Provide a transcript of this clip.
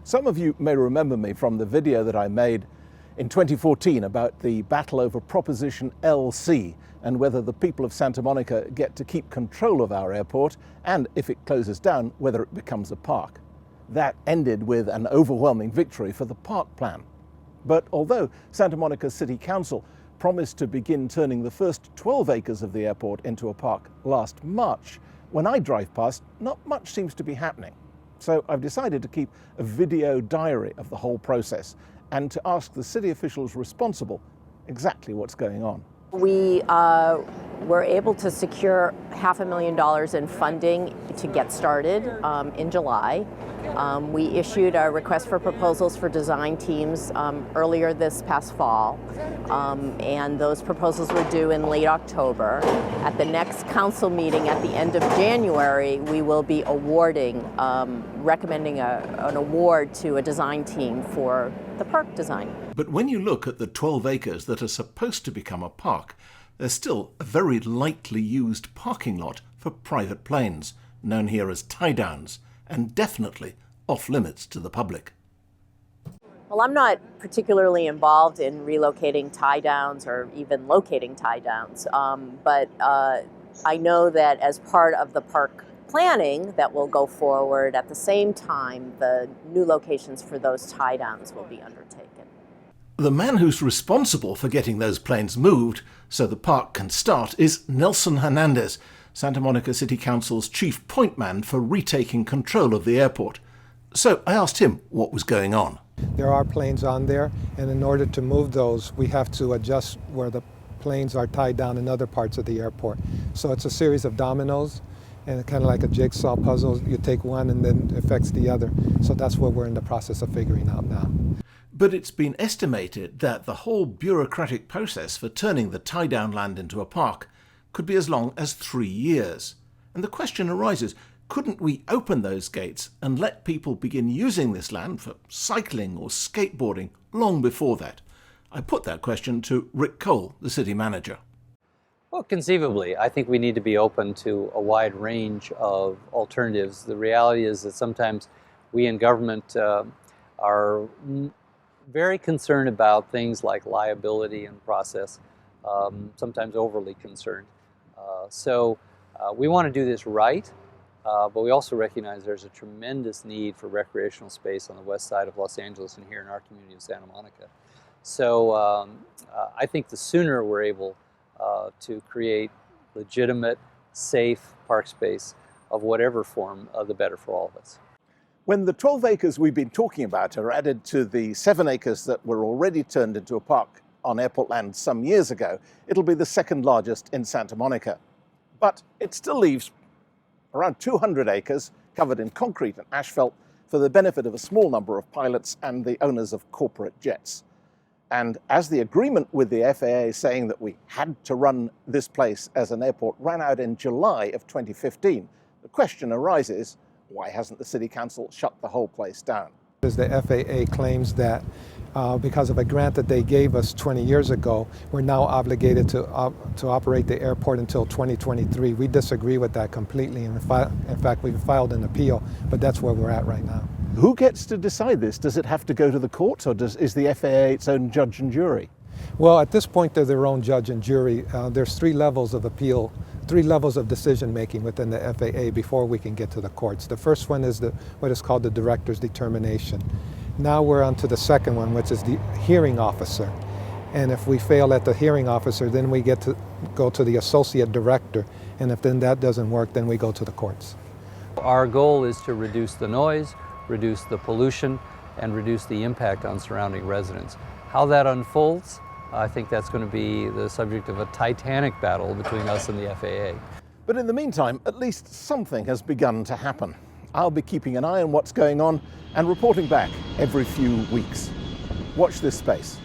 Some of you may remember me from the video that I made in 2014 about the battle over Proposition LC and whether the people of Santa Monica get to keep control of our airport and, if it closes down, whether it becomes a park. That ended with an overwhelming victory for the park plan. But although Santa Monica City Council promised to begin turning the first 12 acres of the airport into a park last March, when I drive past, not much seems to be happening. So I've decided to keep a video diary of the whole process and to ask the city officials responsible exactly what's going on. We were able to secure $500,000 in funding to get started in July. We issued a request for proposals for design teams earlier this past fall, and those proposals were due in late October. At the next council meeting at the end of January, we will be recommending an award to a design team for the park design. But when you look at the 12 acres that are supposed to become a park, there's still a very lightly used parking lot for private planes, known here as tie-downs, and definitely off-limits to the public. Well, I'm not particularly involved in relocating tie-downs or even locating tie-downs, but I know that as part of the park planning that will go forward, at the same time, the new locations for those tie-downs will be undertaken. The man who's responsible for getting those planes moved so the park can start is Nelson Hernandez, Santa Monica City Council's chief point man for retaking control of the airport. So I asked him what was going on. There are planes on there, and in order to move those, we have to adjust where the planes are tied down in other parts of the airport. So it's a series of dominoes, and kind of like a jigsaw puzzle. You take one and then it affects the other. So that's what we're in the process of figuring out now. But it's been estimated that the whole bureaucratic process for turning the tie-down land into a park could be as long as 3 years. And the question arises, couldn't we open those gates and let people begin using this land for cycling or skateboarding long before that? I put that question to Rick Cole, the city manager. Well, conceivably, I think we need to be open to a wide range of alternatives. The reality is that sometimes we in government are very concerned about things like liability and process, sometimes overly concerned. So we want to do this right, but we also recognize there's a tremendous need for recreational space on the west side of Los Angeles and here in our community of Santa Monica. So I think the sooner we're able to create legitimate, safe park space of whatever form, the better for all of us. When the 12 acres we've been talking about are added to the 7 acres that were already turned into a park on airport land some years ago, it'll be the second largest in Santa Monica. But it still leaves around 200 acres covered in concrete and asphalt for the benefit of a small number of pilots and the owners of corporate jets. And as the agreement with the FAA saying that we had to run this place as an airport ran out in July of 2015, the question arises, why hasn't the City Council shut the whole place down? The FAA claims that because of a grant that they gave us 20 years ago, we're now obligated to operate the airport until 2023. We disagree with that completely. In fact, we've filed an appeal, but that's where we're at right now. Who gets to decide this? Does it have to go to the courts, or is the FAA its own judge and jury? Well, at this point, they're their own judge and jury. There's 3 levels of appeal, 3 levels of decision making within the FAA before we can get to the courts. The first one is what is called the director's determination. Now we're on to the second one, which is the hearing officer. And if we fail at the hearing officer, then we get to go to the associate director. And if then that doesn't work, then we go to the courts. Our goal is to reduce the noise, reduce the pollution, and reduce the impact on surrounding residents. How that unfolds, I think that's going to be the subject of a titanic battle between us and the FAA. But in the meantime, at least something has begun to happen. I'll be keeping an eye on what's going on and reporting back every few weeks. Watch this space.